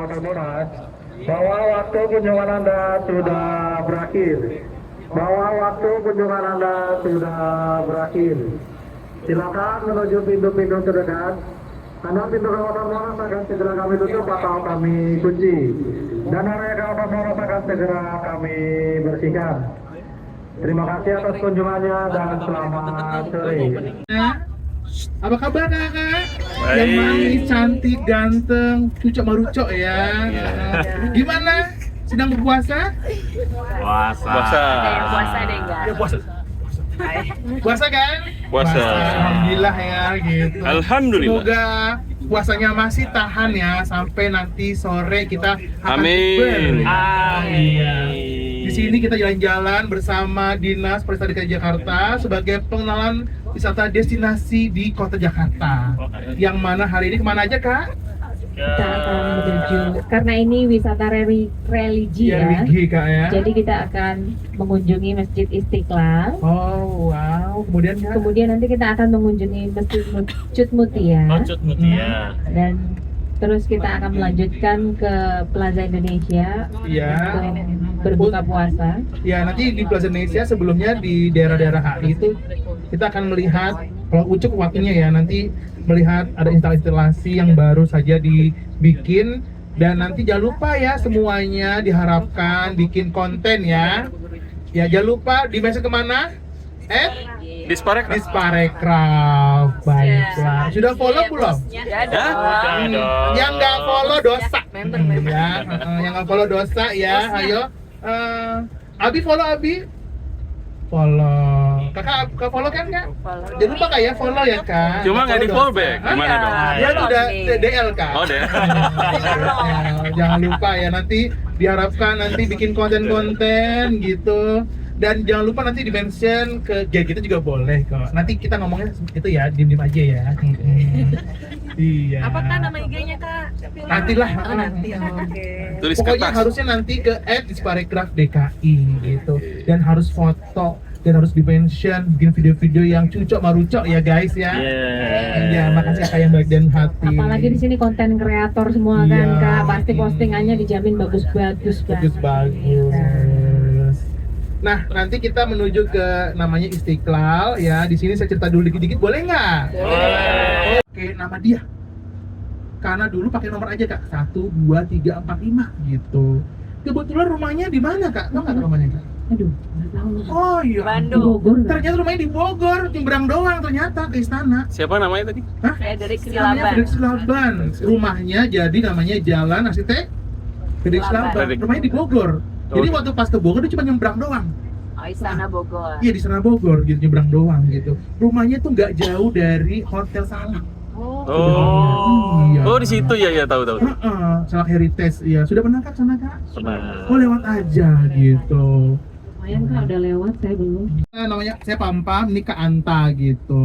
Hotel Monas bahwa waktu kunjungan Anda sudah berakhir. Bahwa waktu kunjungan Anda sudah berakhir. Silakan menuju pintu-pintu terdekat. Karena pintu ke Hotel Monas akan segera kami tutup atau kami kunci. Dan area ke Hotel Monas akan segera kami bersihkan. Terima kasih atas kunjungannya dan selamat sore. Apa kabar kakak? Baik. Yang manis, cantik, ganteng, cucok marucok ya. Gimana? Sedang berpuasa? Puasa. Puasa deh enggak? Ya puasa. Puasa kan? Puasa. Alhamdulillah ya gitu. Alhamdulillah. Semoga puasanya masih tahan ya sampai nanti sore kita akan Amin. Iya. Di sini kita jalan-jalan bersama Dinas Pariwisata DKI Jakarta sebagai pengenalan wisata destinasi di Kota Jakarta. Yang mana hari ini kemana aja kak? Kita akan menuju karena ini wisata religi ya. Religi kak ya. Jadi kita akan mengunjungi Masjid Istiqlal. Oh wow. Kemudian kak? Kemudian nanti kita akan mengunjungi Masjid Cut Mutia. Cut Mutia. Dan terus kita akan melanjutkan ke Plaza Indonesia Iya. untuk berbuka puasa. Ya nanti di Plaza Indonesia sebelumnya di daerah-daerah HI itu kita akan melihat kalau Ucuk waktunya ya nanti melihat ada instalasi yang baru saja dibikin dan nanti jangan lupa ya semuanya diharapkan bikin konten ya. Ya jangan lupa di message kemana? Disparek. Disparekraf. Baiklah. Sudah follow belum? Yang nggak follow dosa. Ya, yang nggak follow dosa ya. Ayo. Abi follow Abi. Follow. Kakak follow kan kak? Jangan lupa kak ya follow ya kak. Cuma nggak di follow back. Gimana dong? Dia udah DL kak. Oh deh. Jangan lupa ya nanti diharapkan nanti bikin konten-konten gitu. Dan jangan lupa nanti di-mention ke geng kita juga boleh kok. Nanti kita ngomongnya itu ya, diem-diem aja ya. Iya. Apakah nama IG-nya Kak? Nantilah. Oh, nanti. Oke. Tulis Pokoknya kertas. harusnya nanti ke @disparekraf.dki gitu. Dan harus foto dan harus di-mention bikin video-video yang cucok marucok ya guys ya. Ya, makasih kakak yang baik dan hati. Apalagi di sini konten kreator semua Iya. kan kak, pasti postingannya dijamin bagus-bagus Bagus bagus. Nah, nanti kita menuju ke namanya Istiqlal ya. Di sini saya cerita dulu dikit-dikit, boleh nggak? Boleh. Oke, nama dia. Karena dulu pakai nomor aja kak, 1, 2, 3, 4, 5 gitu. Kebetulan rumahnya di mana kak? Tahu nggak rumahnya kak? Aduh, nggak tahu. Oh iya. Bandung. Bogor nggak? Ternyata rumahnya di Bogor, nyebrang doang ternyata ke istana. Siapa namanya tadi? Hah? Frederik Namanya Silaban. Frederik Silaban. Rumahnya jadi namanya Jalan Arsitek Frederik Silaban. Frederik. Rumahnya di Bogor. Jadi waktu pas ke Bogor dia cuma nyebrang doang. Oh, Istana Bogor. Iya di sana Bogor gitu, nyebrang doang gitu. Rumahnya tuh nggak jauh dari Hotel Salak. Oh. Iya. Oh di situ ya tahu. Salak Heritage. Iya, sudah pernah kak sana kak? Pernah. Oh lewat aja gitu. Lumayan kak, udah lewat, saya belum. Namanya saya Pam, ini Kak Anta gitu.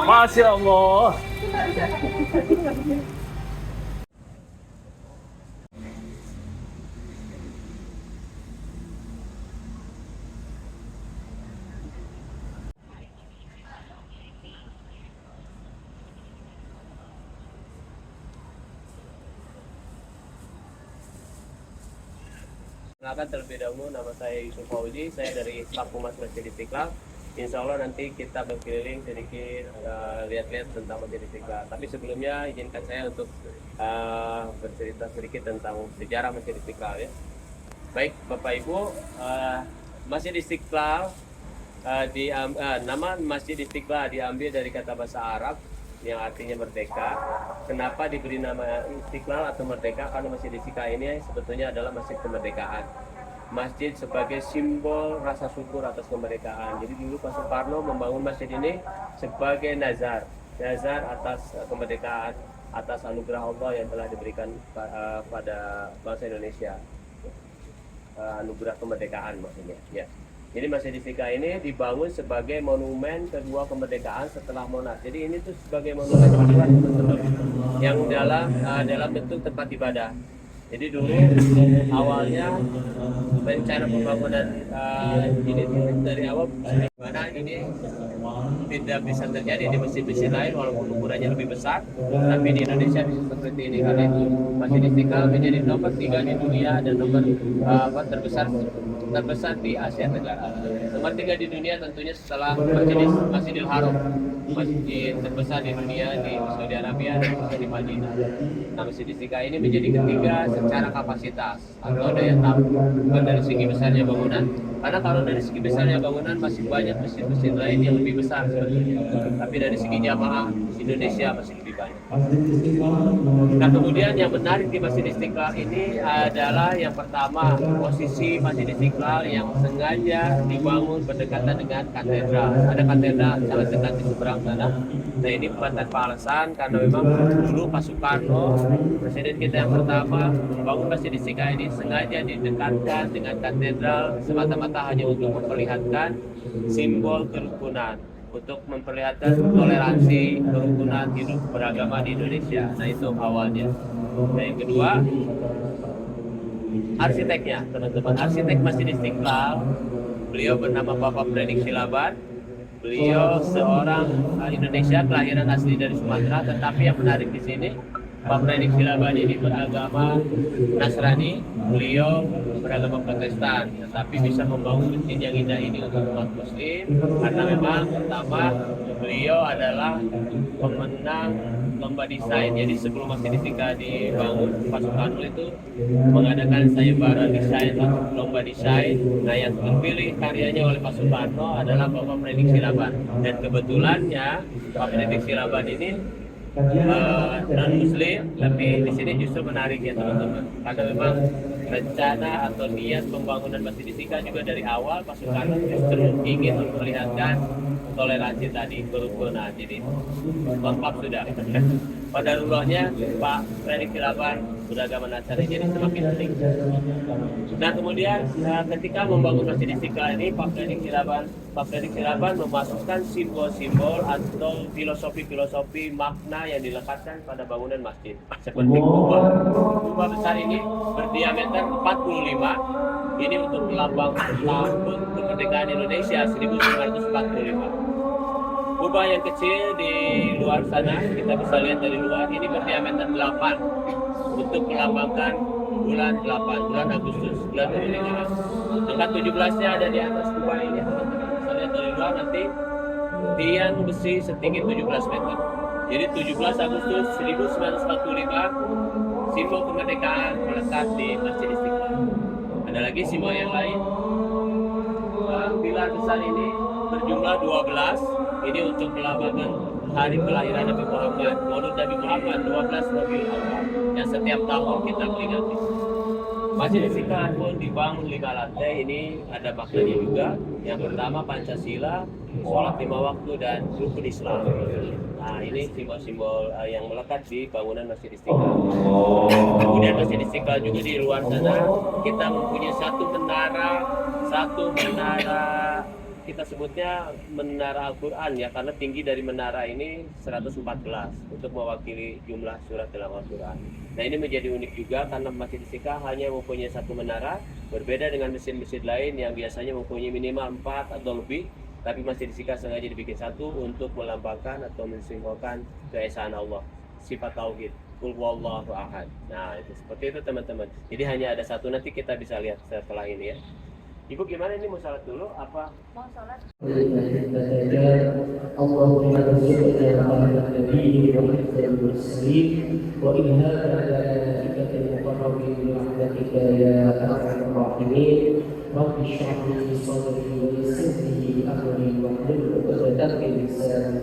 Masya Allah. Perkenalkan terlebih dahulu, nama saya Yusuf Fauzi, saya dari staf Humas Masjid Istiqlal. Insya Allah nanti kita berkeliling sedikit, lihat-lihat tentang Masjid Istiqlal. Tapi sebelumnya izinkan saya untuk bercerita sedikit tentang sejarah Masjid Istiqlal ya. Baik Bapak Ibu, Masjid Istiqlal, nama Masjid Istiqlal diambil dari kata bahasa Arab yang artinya merdeka. Kenapa diberi nama Istiqlal atau merdeka? Karena Masjid Istiqlal ini sebetulnya adalah masjid kemerdekaan. Masjid sebagai simbol rasa syukur atas kemerdekaan. Jadi dulu Pak Soekarno membangun masjid ini sebagai nazar atas kemerdekaan, atas anugerah Allah yang telah diberikan pada bangsa Indonesia. Anugerah kemerdekaan maksudnya ya. Jadi Masjid Istiqlal ini dibangun sebagai monumen kedua kemerdekaan setelah Monas. Jadi ini tuh sebagai monumen kedua yang dalam bentuk tempat ibadah. Jadi dulu awalnya rencana pembangunan ini dari awal mana ini tidak bisa terjadi di masjid-masjid lain walaupun ukurannya lebih besar, tapi di Indonesia bisa seperti ini karena itu Masjid Istiqlal menjadi nomor 3 di dunia dan nomor terbesar di Asia Tenggara. Nomor 3 di dunia tentunya setelah Masjidil Haram, masjid terbesar di dunia di Saudi Arabia dan di Madinah. Nah, Masjid Istiqlal ini menjadi ketiga secara kapasitas atau daya tampung, bukan dari segi besarnya bangunan. Karena kalau dari segi besarnya bangunan masih banyak masjid-masjid lain yang lebih besar sebetulnya. Tapi dari segi jamaah Indonesia masih lebih banyak. Nah, kemudian yang menarik di Masjid Istiqlal ini adalah yang pertama posisi Masjid Istiqlal yang sengaja dibangun berdekatan dengan katedral. Ada katedral sangat dekat di seberang sana. Nah, ini bukan tanpa alasan karena memang dulu Pak Soekarno, presiden kita yang pertama, membangun Masjid Istiqlal ini sengaja didekatkan dengan katedral semata-mata hanya untuk memperlihatkan simbol kerukunan, untuk memperlihatkan toleransi kerukunan hidup beragama di Indonesia. Nah, itu awalnya. Nah, yang kedua, arsiteknya, teman-teman. Arsitek Masjid Istiqlal, beliau bernama Bapak Predik Silaban. Beliau seorang Indonesia kelahiran asli dari Sumatera, tetapi yang menarik di sini Pak Predik Silaban ini beragama Nasrani, beliau beragama Protestan, tetapi bisa membangun masjid yang indah ini untuk umat Muslim karena memang pertama beliau adalah pemenang lomba desain. Jadi sebelum Masjid Istiqlal dibangun, Pak Soekarno itu mengadakan sayembara desain, lomba desain. Nah, yang terpilih karyanya oleh Pak Soekarno adalah Bapak Predik Silaban. Dan kebetulannya Pak Predik Silaban ini non Muslim, tapi di sini justru menarik ya teman-teman, karena memang rencana atau niat pembangunan Masjid Istiqlal juga dari awal Pak Soekarno justru ingin memperlihatkan toleransi tadi, kerukunan. Jadi lengkap sudah. Pada rulahnya Pak Predik Silaban beragama Nasrani, jadi semakin penting. Nah, kemudian ketika membangun Masjid Istiqlal ini Pak Predik Silaban memasukkan simbol-simbol atau filosofi makna yang dilekatkan pada bangunan masjid. Seperti kubah besar ini berdiameter 45. Ini untuk melambangkan tahun kemerdekaan Indonesia 1945. Kubah yang kecil di luar sana, kita bisa lihat dari luar, ini berdiameter 8 untuk melambangkan bulan 8, bulan Agustus, bulan kemerdekaan. Angka 17-nya ada di atas kubah ini, teman-teman. Bisa lihat dari luar nanti, tiang besi setinggi 17 meter. Jadi 17 Agustus 1945, simbol kemerdekaan melekat di Masjid Istiqlal. Ada lagi simbol yang lain. Pilar besar ini berjumlah 12. Ini untuk melambangkan hari kelahiran Nabi Muhammad, Maulid Nabi Muhammad 12 Rabiul Awal yang setiap tahun kita peringati. Masjid Istiqlal pun dibangun 5 lantai. Ini ada maknanya juga. Yang pertama Pancasila, sholat 5 waktu dan rukun Islam. Nah, ini simbol-simbol yang melekat di bangunan Masjid Istiqlal. Kemudian Masjid Istiqlal juga di luar sana kita mempunyai satu menara kita sebutnya menara Al-Quran ya, karena tinggi dari menara ini 114 untuk mewakili jumlah surat dalam Al-Quran. Nah, ini menjadi unik juga karena Masjid Istiqlal hanya mempunyai satu menara, berbeda dengan masjid-masjid lain yang biasanya mempunyai minimal 4 atau lebih. Tapi Masjid Istiqlal sengaja dibikin satu untuk melambangkan atau mensimbolkan keesaan Allah, sifat tauhid. Qul huwallahu ahad. Nah, itu seperti itu teman-teman. Jadi hanya ada satu, nanti kita bisa lihat setelah ini ya. Ibu gimana ini, mau salat dulu apa? Mau sholat? اللهم ارزقنا خير النبي وحفظ المرسلين وإلهام الملائكة المقربين برحمتك يا أرحم الراحمين رب اشرح لي صدري ويسر لي أمري واحلل عقدة من لساني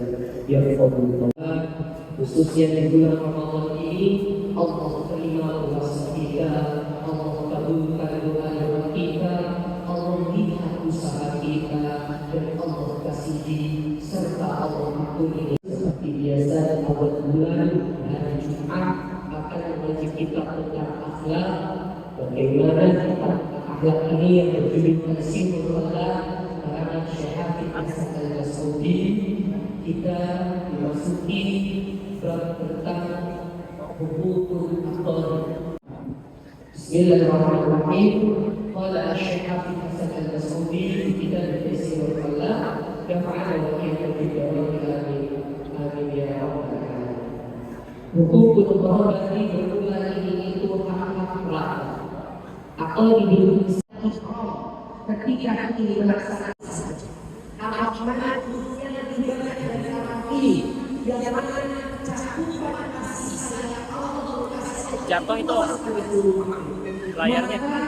يفقهوا قولي khususnya di bulan Ramadan ini Allah terima puasa kita, Allah kabulkan doa kita, Allah lihat usaha kita, dan Allah kasihi serta Allah ampuni. Seperti biasa di awal bulan hari Jumat akan mengajak kita tentang akhlak, bagaimana kita akhlak ini yang berjudul Simulullah karena Syekh Hasan Al-Saudi. Kita memasuki bab tentang hukukul akhlak. Bismillahirrahmanirrahim. Qala Syekh Hasan Al-Saudi fi kitab Simulullah kafa'ala wa kayfa amin amin ya rabbal alamin. Hukukul qarabati berulang ini itu hak-hak keluarga. Akal hidup ketika kita melaksanakan amanat yang diberikan dari amanat ini yang mana cakupan kasih sayang Allah Jatuh itu layarnya. Layar.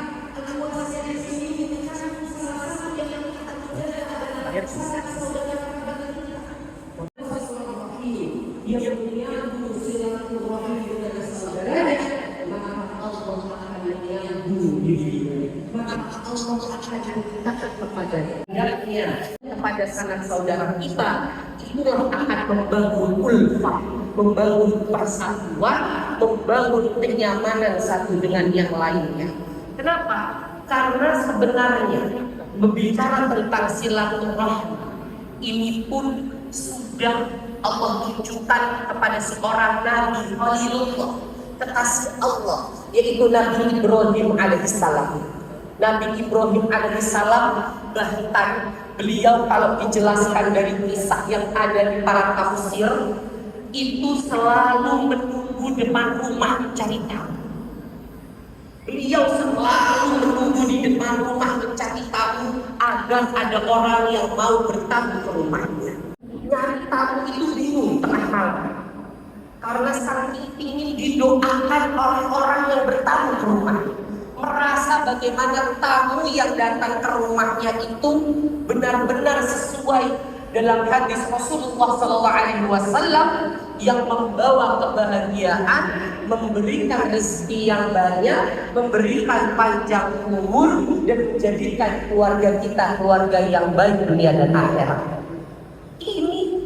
yang menyambung silaturahmi dengan saudaranya, maka Allah akan menyambung dirinya, maka Allah akan dekat kepadanya. Hendaknya kepada sanak saudara kita itu akan membangun ulfah, membangun persatuan, membangun kenyamanan satu dengan yang lainnya. Kenapa? Karena sebenarnya berbicara tentang silaturahmi ini pun sudah Allah tunjukkan kepada seorang Nabi Khalilullah, kekasih Allah, yaitu Nabi Ibrahim alaihissalam. Nabi Ibrahim alaihissalam, bahkan beliau kalau dijelaskan dari kisah yang ada di para tafsir, itu selalu menunggu depan rumah mencari tamu. Beliau selalu menunggu di depan rumah mencari tamu agar ada orang yang mau bertamu ke rumahnya. Nyari tamu itu bingung tengah malam, karena saking ingin didoakan oleh orang yang bertamu ke rumah, merasa bagaimana tamu yang datang ke rumahnya itu benar-benar sesuai dalam hadis Rasulullah SAW yang membawa kebahagiaan, memberikan rezeki yang banyak, memberikan panjang umur, dan menjadikan keluarga kita keluarga yang baik dunia dan akhirat. Ini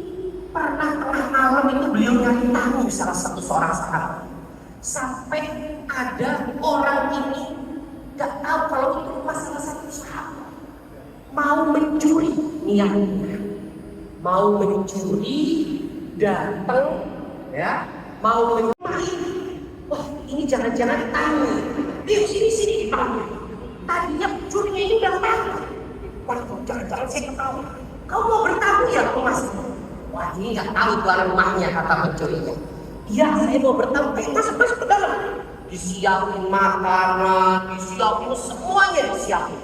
pernah tengah malam itu beliau nyari tamu salah satu seorang sahabat, sampai ada orang ini gak tahu kalau itu rumah salah satu sahabat, mau mencuri niatnya, mau mencuri, datang ya, mau mencuri. Wah, ini jangan-jangan tamu. Yuk sini dipanggil. Tadinya pencurinya ini udah tahu. Waduh, jangan-jangan saya ketahui. Kau mau bertamu ya ke mas? Wah, ini nggak tahu tuan rumahnya, kata pencurinya. Iya, saya mau bertamu. Masuk ke dalam. Disiapin makanan, disiapin semuanya disiapin.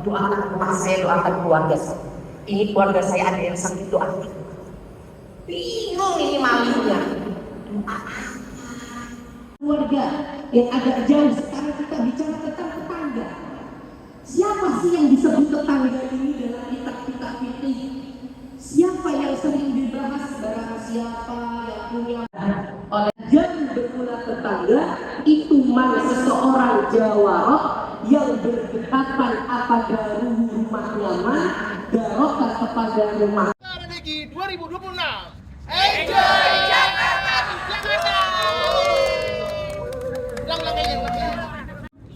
Doakan rumah saya, doakan keluarga saya. Ini keluarga saya ada yang sakit, doakan. Bingung ini malingnya. Keluarga yang agak jauh, sekarang kita bicara tentang tetangga. Siapa sih yang disebut tetangga ini dalam kitab-kitab fikih? Siapa yang sering dibahas? Barang siapa yang punya oleh jangan bermula tetangga itu mana seseorang jawarah yang berdekatan apabila rumah nyaman, darokah kepada rumah. Strategi 2026. Enjoy Jakarta!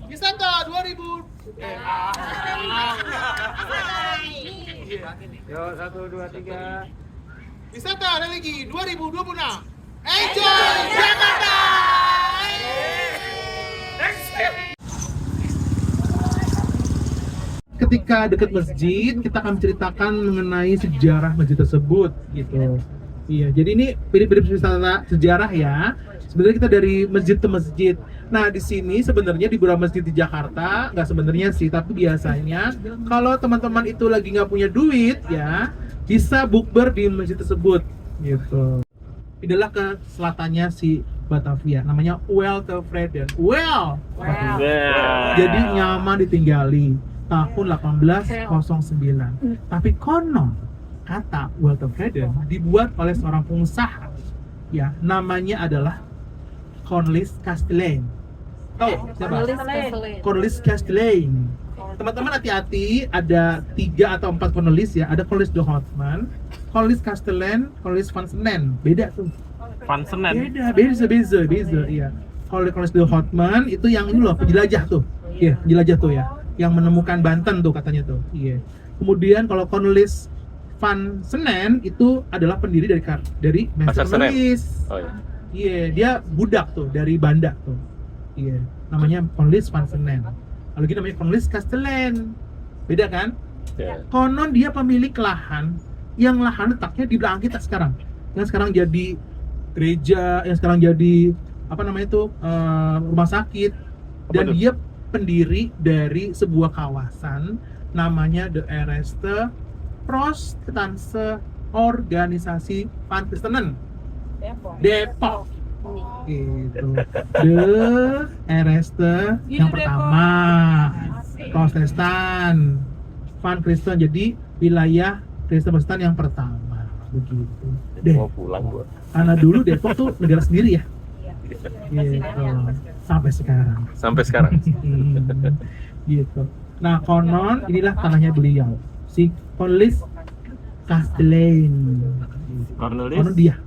Wisata 2000. Yo, 1, 2, 3. Wisata religi 2026. Enjoy Jakarta. Ketika dekat masjid, kita akan menceritakan mengenai sejarah masjid tersebut, gitu. Iya, jadi ini mirip-mirip wisata sejarah ya. Sebenarnya kita dari masjid ke masjid. Nah, di sini sebenarnya di beberapa masjid di Jakarta, nggak sebenarnya sih, tapi biasanya kalau teman-teman itu lagi nggak punya duit ya, bisa bukber di masjid tersebut gitu. Inilah ke selatannya si Batavia, namanya Weltevreden. Jadi nyaman ditinggali tahun 1809. Tapi konon kata Weltevreden dibuat oleh seorang pengusaha ya, namanya adalah Cornelis Castellane. Tahu siapa? Cornelis Castellane. Teman-teman hati-hati, ada 3 atau 4 Cornelis ya. Ada Cornelis de Houtman, Cornelis Castellane, Cornelis van Senen. Beda tuh. Van Senen. Beza, iya. Cornelis de Houtman itu yang ini loh, penjelajah tuh. Iya, penjelajah tuh ya. Yang menemukan Banten tuh katanya tuh. Iya. Kemudian kalau Cornelis van Senen itu adalah pendiri dari Master Pasar Senen. Cornelis. Oh iya. Iya, dia budak tuh dari Banda tuh. Iya, namanya Cornelis van Senen. Lalu lagi namanya Cornelis Castellane. Beda kan? Ya. Konon dia pemilik lahan yang lahan letaknya di belakang kita sekarang. Yang sekarang jadi gereja, yang sekarang jadi apa namanya itu rumah sakit. Dan itu? dia pendiri dari sebuah kawasan namanya The Erste Protestantse Organisasi Van Christenen. Depok. Gitu. The Erste yang pertama Protestan Van Christen, jadi wilayah Kristen Protestan yang pertama begitu deh. Mau pulang gua. Karena dulu Depok tuh negara sendiri ya. Gitu. Sampai sekarang. Sampai sekarang. Gitu. Nah, konon inilah tanahnya beliau, si Cornelis Castellane. Konon dia.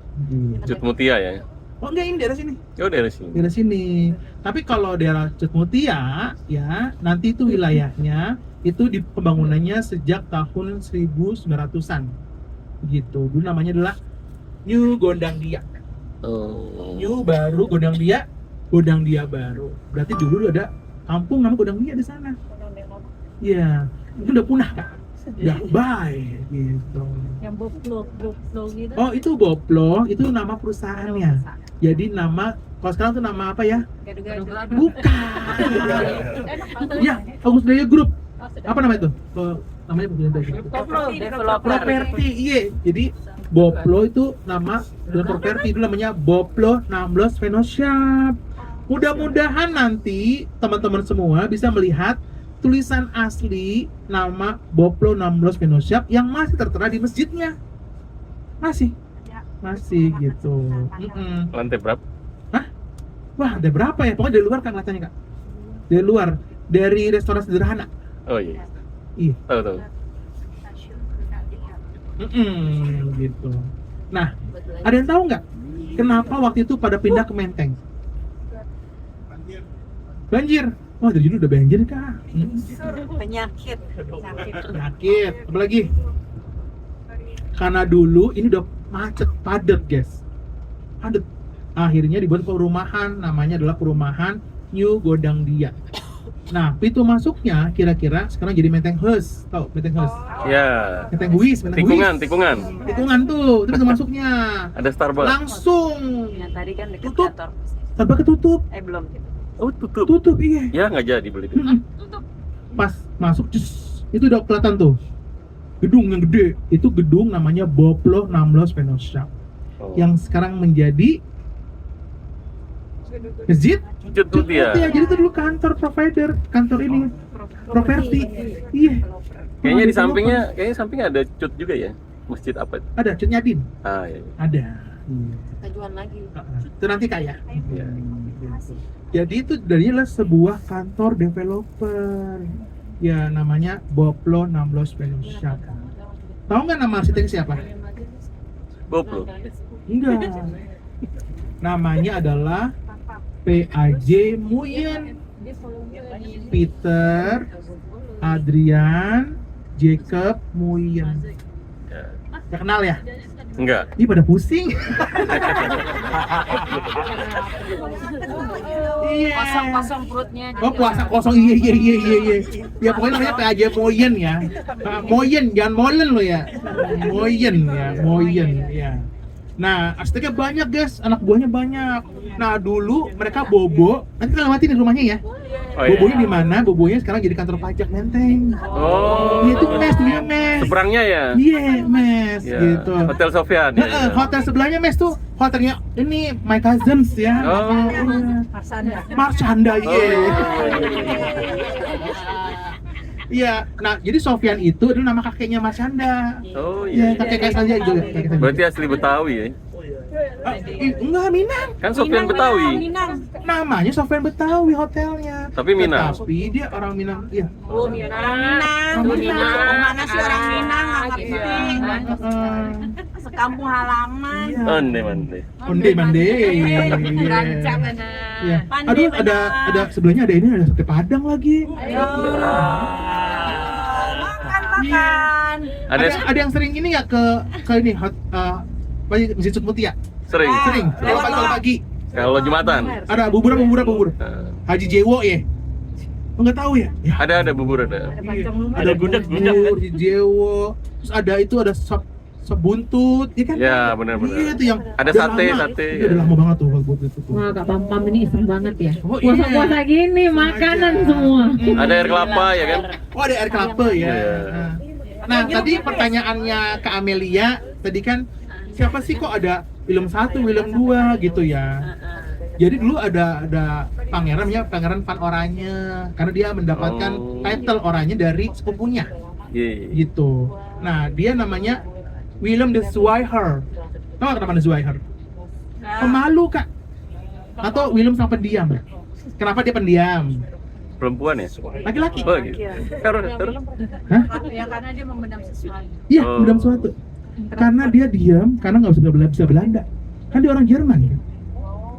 Cut Mutia ya. Oh enggak, ini daerah sini. Oh dari sini. Daerah sini. Tapi kalau daerah Cutmutia ya, nanti itu wilayahnya itu di pembangunannya sejak tahun 1900-an. Gitu. Dulu namanya adalah New Gondangdia. Oh. New baru Gondangdia baru. Berarti dulu ada kampung nama Gondangdia di sana. Iya. Itu udah punah, Kak. Udah bye gitu. Yang boplo gitu. Oh, itu Boplo, itu nama perusahaannya. Jadi nama, kalau sekarang tuh nama apa ya? Bukan. Ya, Agus Daya Group. Apa nama itu? Namanya Agus Daya Group. Properti, iya. Jadi Boplo itu nama dan properti itu namanya Boplo 16 Fellowship. Mudah-mudahan nanti teman-teman semua bisa melihat tulisan asli nama Boplo 16 Fellowship yang masih tertera di masjidnya. Masih gitu. Lantai berapa? Hah? Wah, ada berapa ya? Pokoknya dari luar kan katanya, Kak. Dari luar, dari restoran sederhana. Oh iya. Iya. Tahu. Gitu. Nah, ada yang tahu nggak kenapa waktu itu pada pindah ke Menteng? Banjir. Wah, dari dulu udah banjir, Kak. Penyakit. Apa lagi? Karena dulu ini udah macet, padat, guys. Padat. Akhirnya dibuat perumahan, namanya adalah perumahan New Gondangdia. Nah, pintu masuknya kira-kira sekarang jadi Menteng Heus. Tahu Menteng Heus? Ya. Menteng Huis, Tikungan. Tikungan tuh, itu pintu masuknya. Ada Starbucks. Langsung Yang tadi kan dekat Tutup. kantor. tanpa ketutup. Belum. Oh tutup. Tutup, iya. Ya nggak jadi beli itu. Pas masuk, itu udah kelihatan tuh. Gedung yang gede, itu gedung namanya Boplo 16 Fellowship. Oh. Yang sekarang menjadi masjid Cut Mutia. Jadi itu dulu kantor provider, kantor ini properti. Iya. Kayaknya di sampingnya ada Cut juga ya. Masjid apa? Ada Cut Nyadin. Ah iya. Ada. Tajuan lagi. Itu nanti Kak ya. Iya. Jadi itu darinya adalah sebuah kantor developer. Ya, namanya Boplo 16 Fellowship. Tahu nggak nama arsitek siapa? Boplo. Enggak. Namanya adalah P.A.J. Muyen, Peter Adrian Jacob Muyen. Ya. Gak kenal ya? Enggak. Ih, pada pusing. Iya. Kosong perutnya. Oh, puasa kosong. Iya. Ya pokoknya namanya P.A.J. Moyen ya. Moyen, jangan Molen lo ya. Moyen ya. Nah, Azteknya banyak guys, anak buahnya banyak. Nah, dulu mereka bobo, nanti kita lewatin di rumahnya ya. Oh, iya. Bobonya di mana? Bobonya sekarang jadi kantor pajak Menteng. Oh. Itu mes, dulunya mes. Seberangnya ya? Iya, mes Ya. gitu. Hotel Sofyan. Ya, ya. Hotel sebelahnya mes tuh, hotelnya ini My Cousins ya. Oh. Marcanda, Oh. iya. Iya, nah jadi Sofyan itu adalah nama kakeknya Marcanda. Oh Iya, iya. kakek saja juga. Kakek saja. Berarti asli Betawi ya? Enggak, Minang. Kan Sofyan Betawi. Namanya Sofyan Betawi hotelnya. Tapi Minang. Tapi dia orang Minang. Iya. Oh, Minang. Mana sih orang Minang? Nggak ngerti. Sekampung halaman. Iya. Onde mande. Onde mande. Rancang Iya. Pandai Aduh, ada sebelahnya ada ini, ada sate Padang lagi. Makan. Ada yang sering ini ya ke ini Masjid Sut Mutia. Sering. Sering. Kalau pagi. Kalau Jumatan. Ada bubur. Haji Jewo ya. Enggak tahu ya? Ya. Ada bubur ada. Ada gudeg Haji Jewo. Terus ada sop buntut, ya kan? Ya, benar-benar. Iya, itu yang Ada udah sate. Iya, udah lama banget tuh buat itu tuh. Wah, Kak Pam ini iseng banget ya. Oh, iya. Puasa-puasa gini makanan semua. Ada air kelapa ya kan? Oh, ada air kelapa ya. Iya. Nah, tadi pertanyaannya ke Amelia, tadi kan siapa sih kok ada film 1, film 2 gitu ya. Jadi dulu ada pangeran namanya Pangeran Van Oranje karena dia mendapatkan title Oranye dari sepupunya. Iya. Gitu. Nah, dia namanya Willem de Zwijger. Tahu nggak kenapa de Zwijger? Pemalu, Kak. Atau Willem sang pendiam. Kenapa dia pendiam? Perempuan ya? Laki-laki. Oh gitu. Terus. Hah? Ya karena dia memendam sesuatu. Iya, Oh. pendam suatu. Karena dia diam, karena nggak bisa Belanda. Kan dia orang Jerman kan?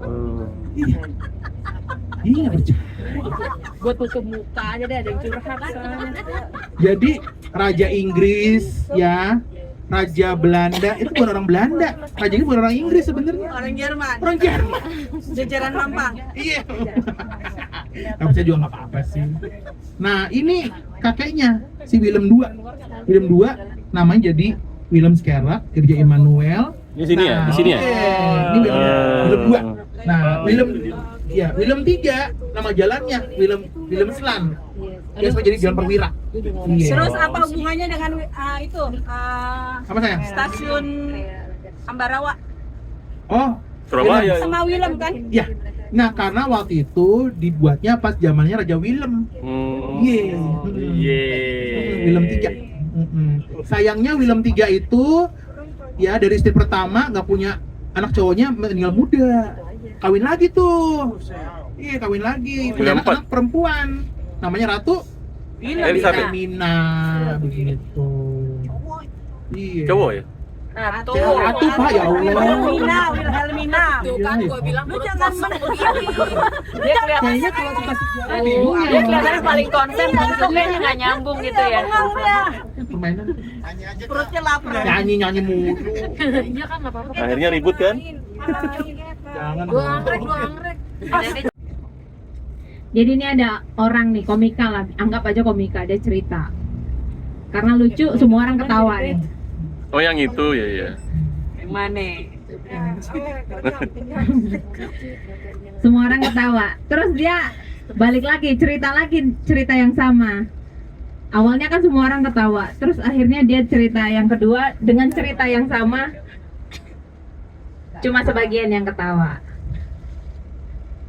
Oh. Iya. Iya, percaya. Gue tutup muka aja deh, ada yang curhat soalnya. Jadi Raja Inggris ya, Raja Belanda itu bukan orang Belanda. Raja ini bukan orang Inggris sebenarnya. Orang Jerman. Orang Jerman. Jajaran Mampang. Iya. Tapi saya juga nggak apa-apa sih. Nah, ini kakeknya si Willem II. Willem II namanya jadi Willem Skerk, kerja Immanuel. Di sini ya? Di sini ya? Ini Willem II. Nah, Willem III nama jalannya Willem Slaan. Dia sempat jadi jalan perwira. Iya. Terus apa hubungannya dengan itu? Apa sayang? Stasiun Ambarawa Oh, Surabaya. sama Willem kan? iya. Nah, karena waktu itu dibuatnya pas zamannya Raja Willem. Iya. Willem III. Sayangnya Willem III itu ya dari istri pertama nggak punya anak, cowoknya meninggal muda. Kawin lagi tuh. Iya, kawin lagi. Punya Willem IV. anak perempuan. Namanya Ratu Elizabeth. Mina begitu. Iya. Cowok ya? Ratu. Ratu, Pak, ya Allah. Wilhelmina. Tuh kan gua bilang lu jangan begini. Dia Kayaknya kalau kita dia kelihatannya paling konsen, maksudnya nggak nyambung gitu ya. permainan Perutnya lapar. nyanyi mulu. Iya kan nggak apa-apa. Akhirnya ribut kan? Jangan. Dua anggrek. Jadi ini ada orang nih, komika lah, anggap aja komika, ada cerita. Karena lucu, semua orang ketawa nih. Oh yang itu ya. Mana? Semua orang ketawa. Terus dia balik lagi, cerita yang sama. Awalnya kan semua orang ketawa. Terus akhirnya dia cerita yang kedua dengan cerita yang sama. Cuma sebagian yang ketawa.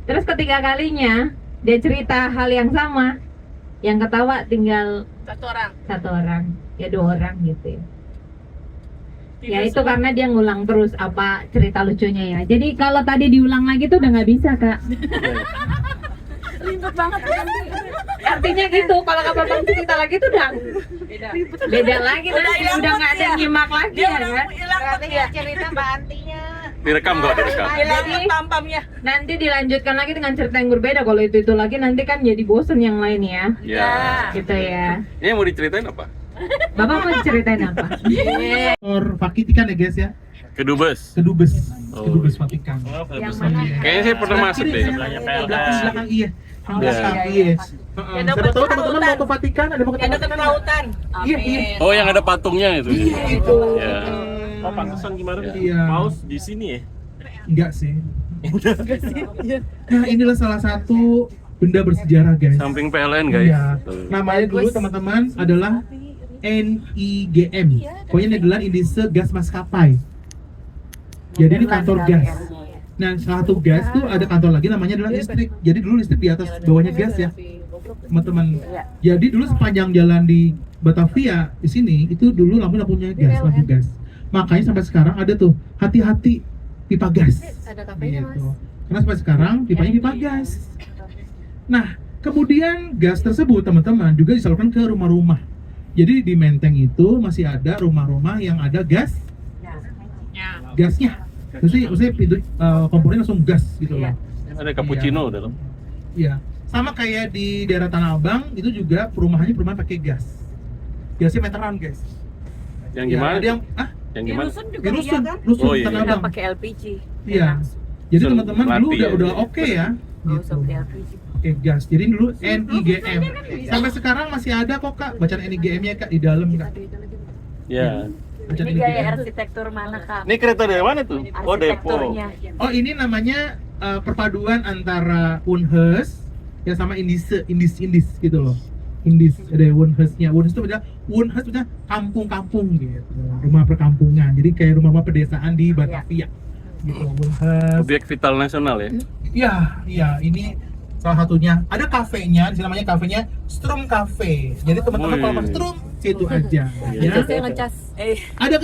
Terus ketiga kalinya dia cerita hal yang sama. Yang ketawa tinggal satu orang, ya 2 orang gitu. Ya itu karena dia ngulang terus apa cerita lucunya ya. Jadi kalau tadi diulang lagi tuh udah nggak bisa, Kak. Ribet banget kan? Artinya gitu, kalau Kak cerita lagi tuh udah beda lagi nanti, udah nggak ada nyimak lagi ya kan. Berarti ya cerita Mbak Antinya. Direkam kok, direkam. Jadi Pam-pamnya. nanti dilanjutkan lagi dengan cerita yang berbeda. Kalau itu lagi nanti kan jadi bosen yang lain ya. Ya. Gitu ya. Ini mau diceritain apa? Bapak mau ceritain apa? Or Vatikan ya guys ya. Kedubes. Kedubes Oh. Vatikan. Yang mana? Kayaknya saya pernah masuk deh. Belakang iya. Yang belakang Iya. iya. Saya tahu teman-teman mau ke Vatikan, ada mau ke Ada Vatikan. kelautan. Iya. Oh yang ada patungnya itu. Iya itu. Ya. Oh, pantesan kemarin Iya. paus di sini ya. Enggak sih. Nah, inilah salah satu benda bersejarah, guys. Samping PLN guys. Iya. Namanya dulu teman-teman adalah NIGM. Pokoknya ini adalah indise gas maskapai. Jadi ini kantor gas. Nah, salah satu gas tuh ada kantor lagi namanya adalah listrik. Jadi dulu listrik di atas bawahnya gas ya, teman-teman. Jadi dulu sepanjang jalan di Batavia di sini itu dulu lampunya lampu gas. Makanya sampai sekarang ada tuh hati-hati pipa gas. Ada kafenya, Mas. Gitu. Karena sampai sekarang pipanya pipa gas. Nah, kemudian gas tersebut teman-teman juga disalurkan ke rumah-rumah. Jadi di Menteng itu masih ada rumah-rumah yang ada gasnya. Maksudnya pintu kompornya langsung gas gitu loh. Ada cappuccino dalam. Iya. Sama kayak di daerah Tanah Abang itu juga perumahan pakai gas. Gasnya meteran, guys. Yang Ya, gimana? ada yang Yang gimana? di rusun, Oh, iya, Tanah iya. Abang. pakai LPG. Iya. Jadi Rusun teman-teman dulu Melati udah ya. oke ya. Nggak usah Gitu. beli LPG. Oke, gas. Jadi dulu NIGM. Sampai sekarang masih ada kok, Kak, bacaan NIGM-nya, Kak, di dalam, Kak. Ya. Bacaan Ini gaya NIGM. arsitektur mana, Kak? Ini kereta dari mana tuh? Oh, Depo. Arsitekturnya. Oh, ini namanya perpaduan antara Unhus ya sama indis gitu loh. Indis ada Unhusnya. Unhus itu maksudnya kampung-kampung gitu. Rumah perkampungan. Jadi kayak rumah-rumah pedesaan di Batavia. Gitu. Unhus. Objek vital nasional ya. Iya, iya, ini salah satunya. Ada kafenya, di sini namanya kafenya Strum Cafe. Jadi teman-teman Wih. kalau mau Strum situ aja. Ya. Saya ngecas. Ada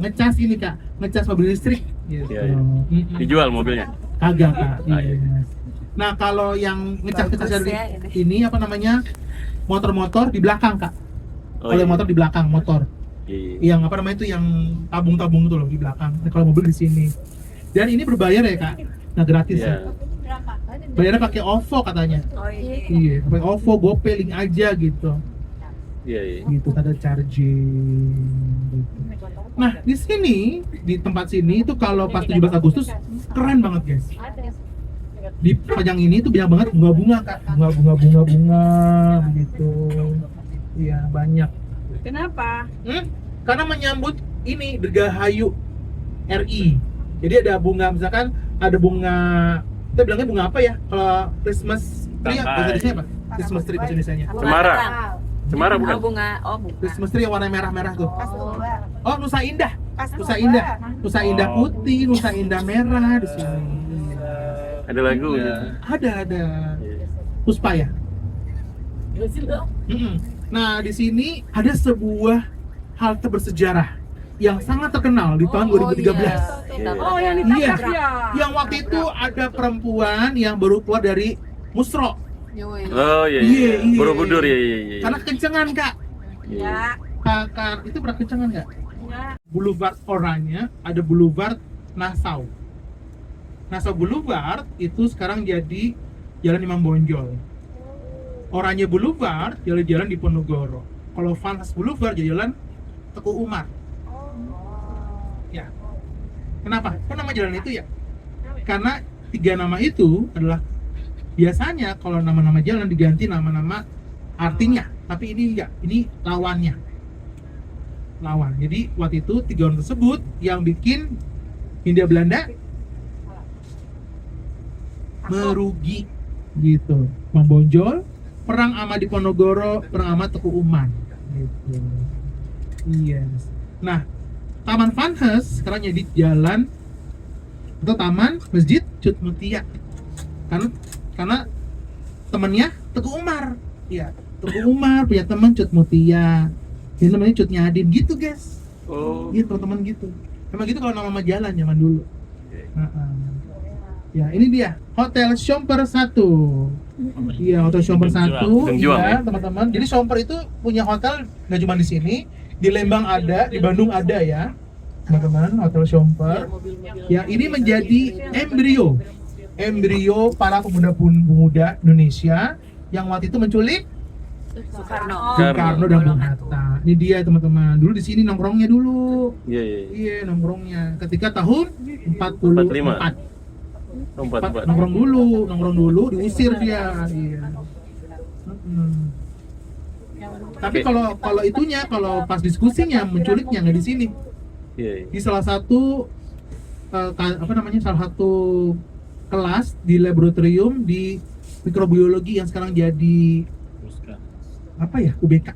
ngecas ini, Kak. Ngecas mobil listrik gitu. Iya, iya. Mm-mm. Dijual mobilnya. Kagak, Kak. Ah, iya. Yes. Nah, kalau yang ngecas dari ya ini apa namanya? Motor-motor di belakang, Kak. Oh, Kalau iya. motor di belakang, motor. Iya. Yang apa namanya itu yang tabung-tabung itu loh di belakang. Nah, kalau mobil di sini. Dan ini berbayar ya, Kak. Nah, gratis Iya. ya. Bayarnya pakai OVO katanya. Oh iya. Iya, pakai OVO, GoPay, link aja gitu. Iya, iya. Gitu, ada charging. Gitu. Nah, di sini, di tempat sini itu kalau pas 17 Agustus keren banget, guys. Di panjang ini tuh banyak banget bunga-bunga, Kak. Bunga begitu. Iya, banyak. Kenapa? Karena menyambut ini Dirgahayu RI. Jadi ada bunga, misalkan ada bunga, kita bilangnya bunga apa ya? Kalau Christmas tree, bahasa Indonesia apa? Christmas tree bahasa Indonesia. Cemara. Cemara bukan? Oh, bunga. Oh, bunga. Christmas tree yang warna merah-merah tuh. Oh, Nusa Indah. Nusa Indah Oh. putih, Nusa Indah merah di sini. Ada lagu Iya. gitu. Ada. Iya. Puspa ya. Mm-mm. Nah, di sini ada sebuah halte bersejarah yang sangat terkenal di tahun 2013. Oh, yang Iya. ditabrak ya. Yang waktu itu ada perempuan yang baru keluar dari Musro. Oh iya. Iya, iya. Borobudur ya, iya, iya. Karena kencengan, Kak. Iya. Kak, itu berapa kencengan, Kak? Boulevard oranye, ada Boulevard Nassau. Nassau Boulevard itu sekarang jadi Jalan Imam Bonjol. Oranye Boulevard jalan-jalan di Ponorogo. Kalau Vanhas Boulevard jadi jalan Teguh Umar. Ya. Kenapa? Kok nama jalan itu ya? Karena tiga nama itu adalah biasanya kalau nama-nama jalan diganti nama-nama artinya, tapi ini enggak. Ini lawannya. Lawan. Jadi waktu itu tiga orang tersebut yang bikin Hindia Belanda merugi gitu, membonjol, perang sama Diponegoro, perang sama Teguh Umar gitu. Yes. Nah, Taman Vanhas sekarang jadi jalan atau Taman Masjid Cut Mutia. Karena temennya Teguh Umar. Iya, Teguh Umar punya teman Cut Mutia. Ini namanya Cut Nyadin gitu, guys. Oh. Gitu, teman gitu. Memang gitu kalau nama jalan zaman dulu. Ya, ini dia Hotel Somper 1. Iya, Hotel Somper 1. Juang, Iya, ya? teman-teman. Jadi Somper itu punya hotel nggak cuma di sini, di Lembang ada, di Bandung ada ya. Teman-teman, Hotel Somper. Ya, ini menjadi embrio para pemuda Indonesia yang waktu itu menculik Soekarno dan Bung Hatta. Ini dia, teman-teman. Dulu di sini nongkrongnya dulu. Iya, iya. Iya, nongkrongnya ketika tahun 44. 44. Nongkrong dulu, diusir dia. Iya. Tapi kalau itunya, kalau pas diskusinya menculiknya nggak di sini, Iya, iya. Di salah satu salah satu kelas di laboratorium di mikrobiologi yang sekarang jadi apa ya, UBK.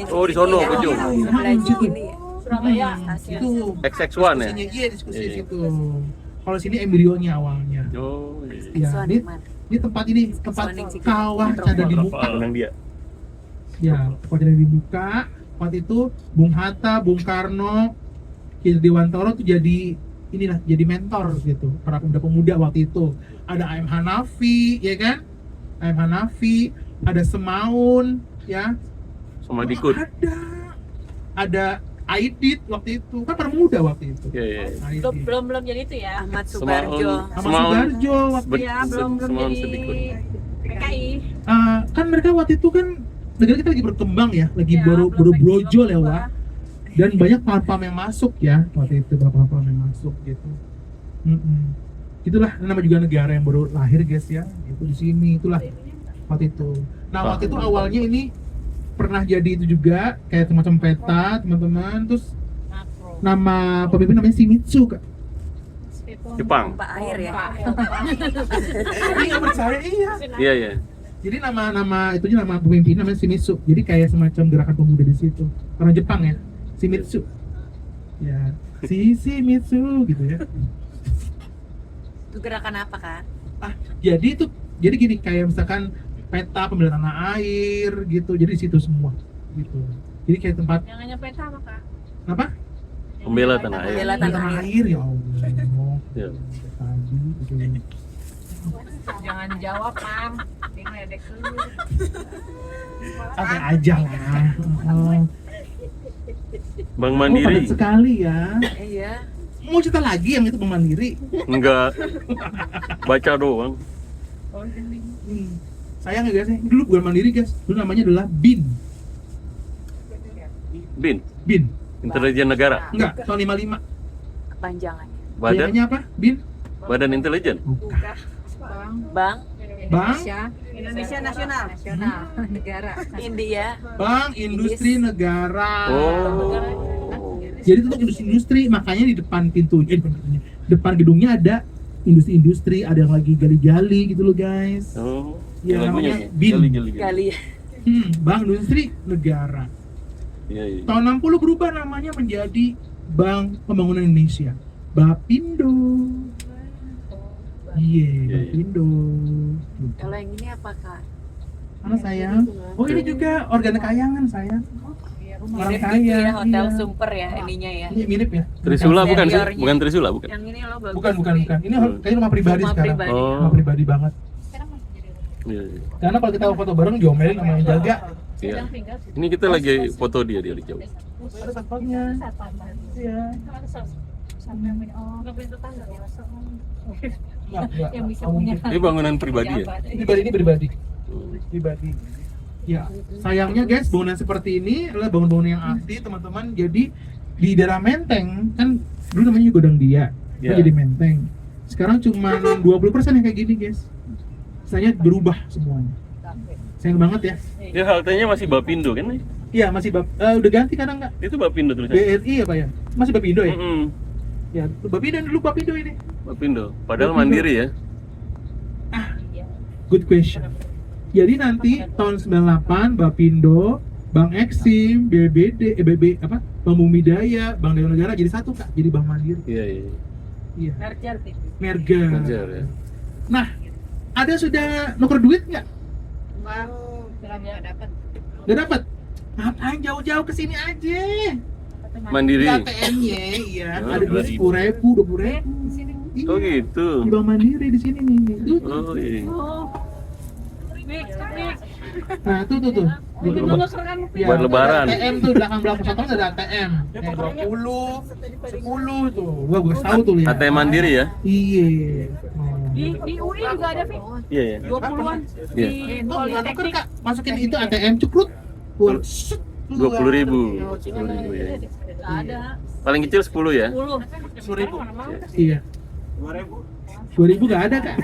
Oh, di sono, ujung. Surabaya. Itu XX1 ya? diskusinya, iya diskusi Iya, di iya. situ. Kalau sini embrionya awalnya. Oh, iya. Ya, ini tempat kawah cadar di muka. Menang dia. Ya, tempat cadar dibuka. Tempat itu Bung Hatta, Bung Karno, Ki Dewantoro tuh jadi mentor gitu para pemuda-pemuda waktu itu. Ada AM Hanafi, ya kan? AM Hanafi, ada Semaun, ya. Sama Dikut. Ada Aidit waktu itu, kan pemuda waktu itu. Iya, iya. Aidit. Belum jadi itu ya. Ahmad Subarjo. Subarjo. Sama Subarjo waktu Ya, belum Semaun jadi Sedikut. PKI. kan mereka waktu itu kan negara kita lagi berkembang ya, lagi Ya, baru belum brojol ya, berubah. Wak. Dan banyak paham-paham yang masuk ya waktu itu, paham-paham yang masuk gitu. Itulah nama juga negara yang baru lahir guys ya, itu di sini itulah waktu itu. Nah waktu itu awalnya ini pernah jadi itu juga kayak semacam peta teman-teman, terus nama pemimpin namanya Shimizu Kak. Jepang. Pak Air ya. Iya percaya iya. Iya, iya. Jadi nama pemimpin namanya Shimizu. Jadi kayak semacam gerakan pemuda di situ. Orang Jepang ya, Shimizu. Ya, Shimizu gitu ya. Itu gerakan apa, Kak? Jadi gini kayak misalkan peta pembelian tanah air gitu. Jadi di situ semua gitu. Jadi kayak tempat Yang hanya peta apa kak? apa? Pembela tanah air. Pembela Tanah tanah air. air ya Allah. Iya. Tadi gitu. Jangan jawab mam. Dia ngeledek dulu. Santai aja lah. Bank Oh, Mandiri. padat sekali ya. Iya. Mau cerita lagi yang itu Bank Mandiri? Enggak. Baca doang. Sayang ya guys, dulu bukan Mandiri guys, dulu namanya adalah BIN. BIN, Intelijen Negara. enggak, tahun 55. Kepanjangannya. Badan Bayangannya apa? BIN? Badan Intelijen. Bukan. Bank Bank, Indonesia nasional. negara. India. Bank Industri Negara. Oh. Jadi itu untuk industri, makanya di depan pintunya, depan gedungnya ada industri-industri, ada yang lagi gali-gali gitu loh guys. Oh. Ya, Lagunya namanya ya? BIN. Gali. Kali ya. Bank Industri Negara. Iya, iya. Tahun 60 berubah namanya menjadi Bank Pembangunan Indonesia, Bapindo. Iya, Iya. Bapindo. Kalau yang ini apa, Kak? Mana sayang? Oh ini juga organ kayangan sayang. Orang Mirip kaya. gitu ya, Hotel iya. Sumper ya ininya ya. Iya mirip ya. Trisula bukan sih? Seniornya. Bukan Trisula, bukan. Yang ini lo bagus. Bukan. Ini kayaknya rumah pribadi Rumah sekarang. pribadi. Oh. Rumah pribadi banget. Iya, iya. Karena kalau kita foto bareng diomelin sama yang jaga. Iya. Ini kita lagi foto dia di jauh. Ada satpamnya. Iya. Nggak punya tetangga ya. Enggak. Yang bisa punya. Ini bangunan pribadi ya? Ini pribadi. Pribadi. Ya, sayangnya guys, bangunan seperti ini adalah bangunan yang asli teman-teman. Jadi di daerah Menteng kan dulu namanya Godang Dia, Ya. jadi Menteng. Sekarang cuma 20% yang kayak gini guys. Sisanya berubah semuanya. Sayang banget ya. Dia haltenya masih Bapindo kan? Iya masih udah ganti kadang nggak? Itu Bapindo tulisannya. BRI ya Pak ya? Masih Bapindo ya? Mm-mm. Ya Bapindo dulu Bapindo ini. Bapindo. Padahal Bapindo. Mandiri ya. Good question. Jadi nanti tahun 98 Bapindo, Bank Eksim, BBD, Bank Bumi Daya, Bank Dewan Negara jadi satu Kak, jadi Bank Mandiri. Iya, iya. Iya. Merger gitu. Merger. Wajar ya. Nah, ada sudah nuker duit nggak? Nggak dapat. Nggak dapat. Ngapain jauh-jauh ke sini aja? Mandiri. Di ATM-nya, iya. Oh, Ada duit 10.000, 20.000. Iya. Oh gitu. Di Bank Mandiri di sini nih. Tuh. Oh iya. Nah, tuh. Ya, Buat lebaran. ATM tuh belakang pesawat ada ATM. Kayak 20, 10 tuh. Gua tahu tuh lihat. ATM Mandiri ya? Iya. Di UI juga ada Fik. Iya, iya. 20-an. Iya. Di Tuh, nggak nuker Politeknik. Kak. Masukin itu ATM cukrut. Keluar. 20.000. 20.000 ya. Nggak ada. Paling kecil 10 ya? 10. 10.000. Iya. 2.000 nggak ada Kak.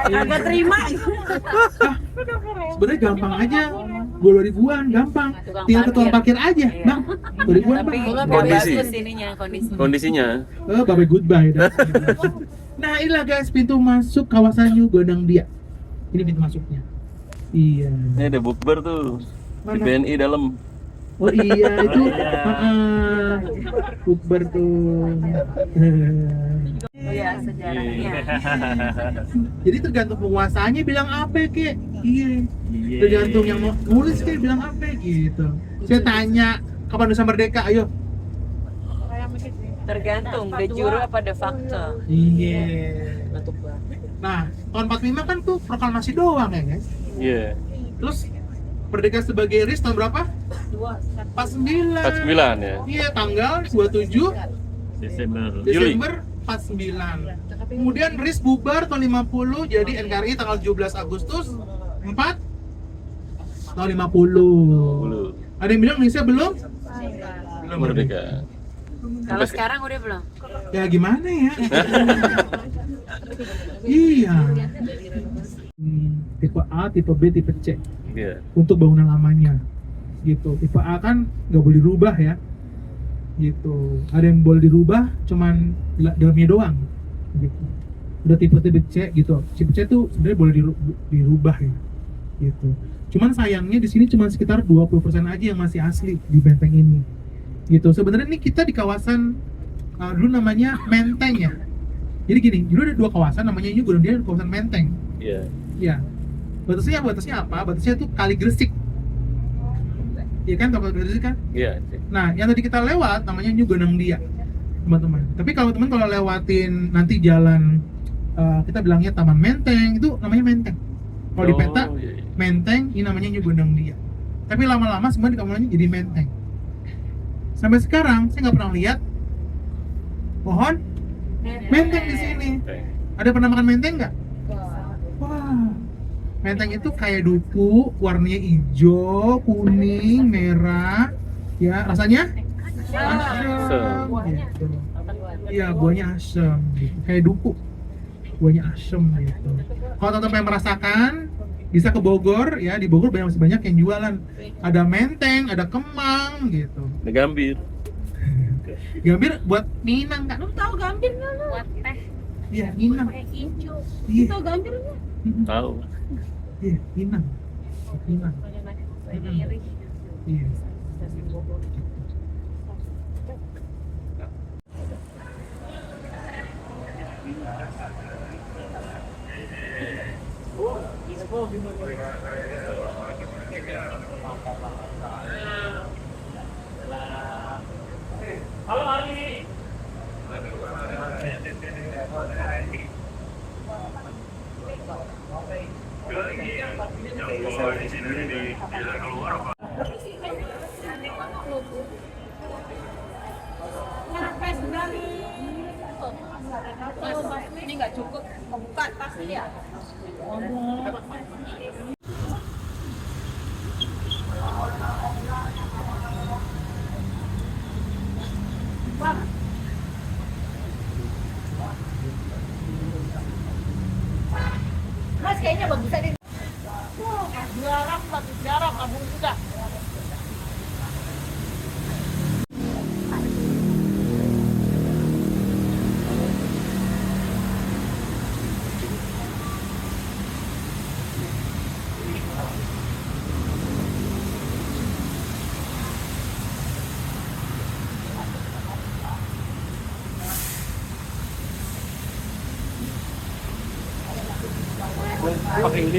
Kagak terima. Sebenarnya gampang aja. Gue 2000-an gampang. Tukang Tinggal ke tukang parkir parkir. aja, Iya. Bang. 2000-an, Tapi Bang. nggak Kondisi. bagus ininya kondisi. Kondisinya. Bye goodbye. Dah. Nah, inilah guys pintu masuk kawasan New Gondang Dia. Ini pintu masuknya. Iya. Ini ada bukber tuh di Mana? BNI dalam. Oh iya itu. Bukber tuh. Iya sejarahnya. Jadi tergantung penguasanya bilang apa kek. Iya. Tergantung yang mau nulis kek bilang apa gitu. Saya tanya kapan Indonesia merdeka, ayo. Tergantung de jure apa de facto. Iya. Untuk banget. Nah, tahun 45 kan tuh proklamasi doang ya guys. Iya. Terus merdeka sebagai RIS tahun berapa? 49. 49 ya. Iya, tanggal 27 Desember. Juli. Desember 49. Kemudian RIS bubar tahun 50 jadi NKRI tanggal 17 Agustus 4 tahun 50. Ada yang bilang Indonesia belum Merdeka. Kalau sekarang udah belum? Ya gimana ya? Iya. Tipe A, tipe B, tipe C Iya. untuk bangunan lamanya. Gitu. Tipe A kan nggak boleh dirubah ya. Gitu. Ada yang boleh dirubah, cuman dalamnya doang. Gitu. Udah tipe C gitu. Tipe C tuh sebenarnya boleh dirubah ya. Gitu. Cuman sayangnya di sini cuma sekitar 20% aja yang masih asli di benteng ini. Gitu. Sebenarnya ini kita di kawasan dulu namanya Menteng ya. Jadi gini, dulu ada dua kawasan namanya New Gondang Dia dan kawasan Menteng. Iya. Ya. Batasnya apa? Batasnya tuh Kali Gresik. Iya kan, tol Kali Gresik kan? Iya. Nah, yang tadi kita lewat namanya New Gondang Dia, teman-teman. Tapi kalau teman kalau lewatin nanti jalan kita bilangnya Taman Menteng, itu namanya Menteng. Kalau di peta iya. Menteng, ini namanya New Gondang Dia. Tapi lama-lama semua dikamulannya jadi Menteng. Sampai sekarang saya nggak pernah lihat pohon menteng di sini. Ada pernah makan menteng nggak? Wah, menteng itu kayak duku, warnanya hijau, kuning, merah. Ya, rasanya asam. Gitu. Iya, buahnya asam. Gitu. Kayak duku, buahnya asam gitu. Kalau teman-teman pengen merasakan, bisa ke Bogor ya. Di Bogor masih banyak yang jualan. Ada menteng, ada kemang gitu. Ada gambir. Gambir buat Minang kan? Lu tahu gambir nggak lu? Buat teh Iya, Minang. kayak hijau. Iya. Tahu gambir nggak? Tahu. Iya, Minang. Minang. Iri. Iya. Ini nggak cukup membuka pasti ya. Mas kayaknya bagus tadi. Jarang lagi jarang kabur juga. Pakai ini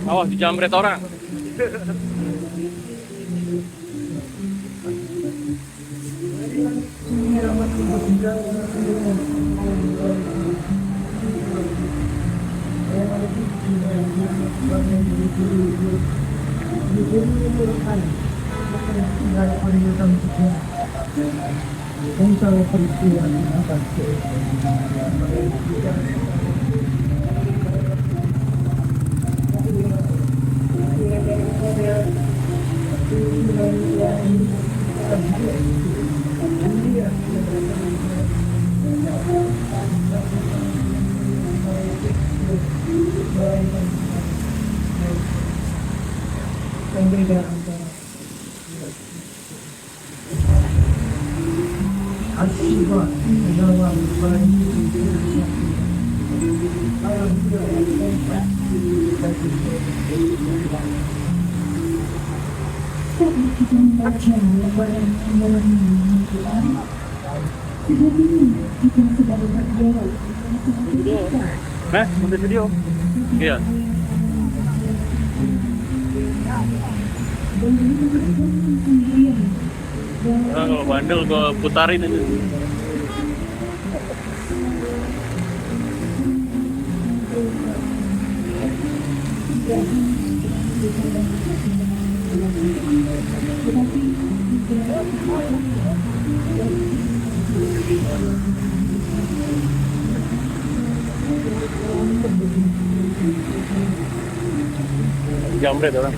Awas dijamret orang. Thank you. Nah, untuk video. Iya. Nah, kalau bandel gue putarin aja. Jambret orang.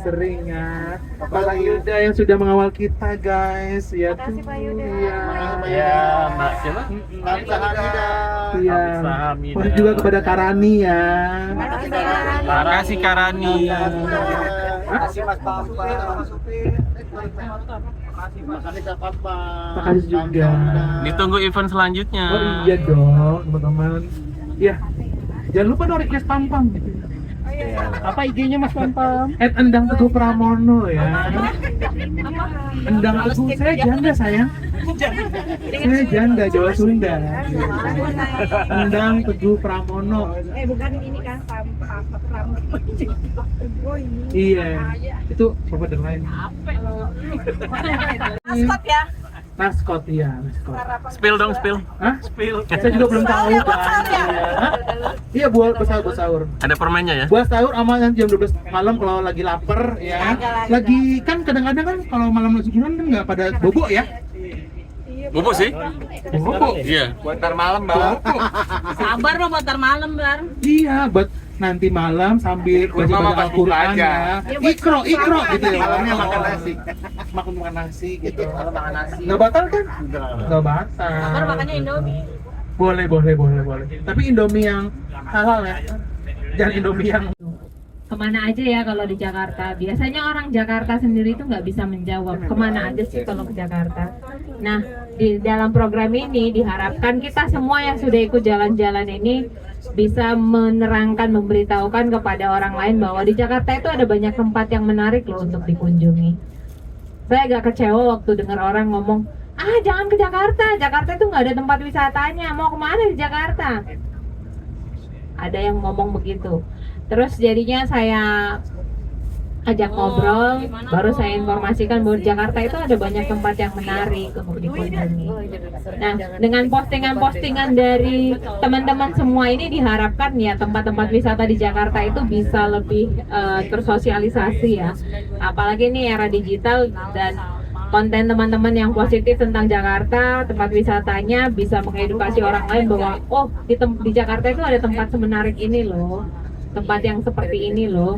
sering ya. Pak Yuda yang sudah mengawal kita guys. Ya, Makasih, Pak Yuda. Iya. Ya, Mbak siapa? Kamsa Hamida. Iya. Kamsa Hamida. Makasih juga kepada Karani ya. Makasih Karani. Makasih Mas Pampa. Makasih Kak Pampa. Makasih juga. Ditunggu event selanjutnya. Oh iya dong teman-teman. Ya, jangan lupa dong request Pampam gitu. Apa IG-nya Mas Pampam? @endang teguh pramono ya. Endang Teguh, saya janda sayang. Saya janda Jawa Sunda. Endang Teguh Pramono. Bukan ini kan pram. Oh ini. Iya, itu provider lain. Maskot ya. Maskot ya, maskot. Spill dong, spill. Hah? Spill. Saya juga belum tahu. Hah? Iya buat sahur. Ada permennya ya? Buat sahur sama nanti jam 12 malam kalau lagi lapar ya. Lagi kan kadang-kadang kan kalau malam lagi bulan kan nggak pada bobo ya. Bubuk sih? Bobo. Iya. Buat ntar malam, Bang. Sabar lo motor malam, Bar. Iya, buat nanti malam sambil baca Al-Quran ya. Ikro gitu ya. Malamnya makan nasi. Makan nasi gitu. Kalau makan nasi. Nggak batal kan? Nggak batal. Sabar makannya Indomie. Boleh. Tapi Indomie yang halal ya. Jangan Indomie yang Kemana aja ya kalau di Jakarta? Biasanya orang Jakarta sendiri itu nggak bisa menjawab kemana aja sih kalau ke Jakarta. Nah, di dalam program ini diharapkan kita semua yang sudah ikut jalan-jalan ini bisa menerangkan, memberitahukan kepada orang lain bahwa di Jakarta itu ada banyak tempat yang menarik loh untuk dikunjungi. Saya agak kecewa waktu dengar orang ngomong, jangan ke Jakarta, Jakarta itu nggak ada tempat wisatanya, mau kemana di Jakarta? Ada yang ngomong begitu. Terus jadinya saya ajak ngobrol, baru saya informasikan bahwa di Jakarta itu ada banyak tempat yang menarik untuk dikunjungi. Nah, dengan postingan-postingan dari teman-teman semua ini diharapkan ya tempat-tempat wisata di Jakarta itu bisa lebih tersosialisasi ya. Apalagi ini era digital dan konten teman-teman yang positif tentang Jakarta, tempat wisatanya bisa mengedukasi orang lain bahwa di Jakarta itu ada tempat semenarik ini loh. Tempat yang seperti ini loh.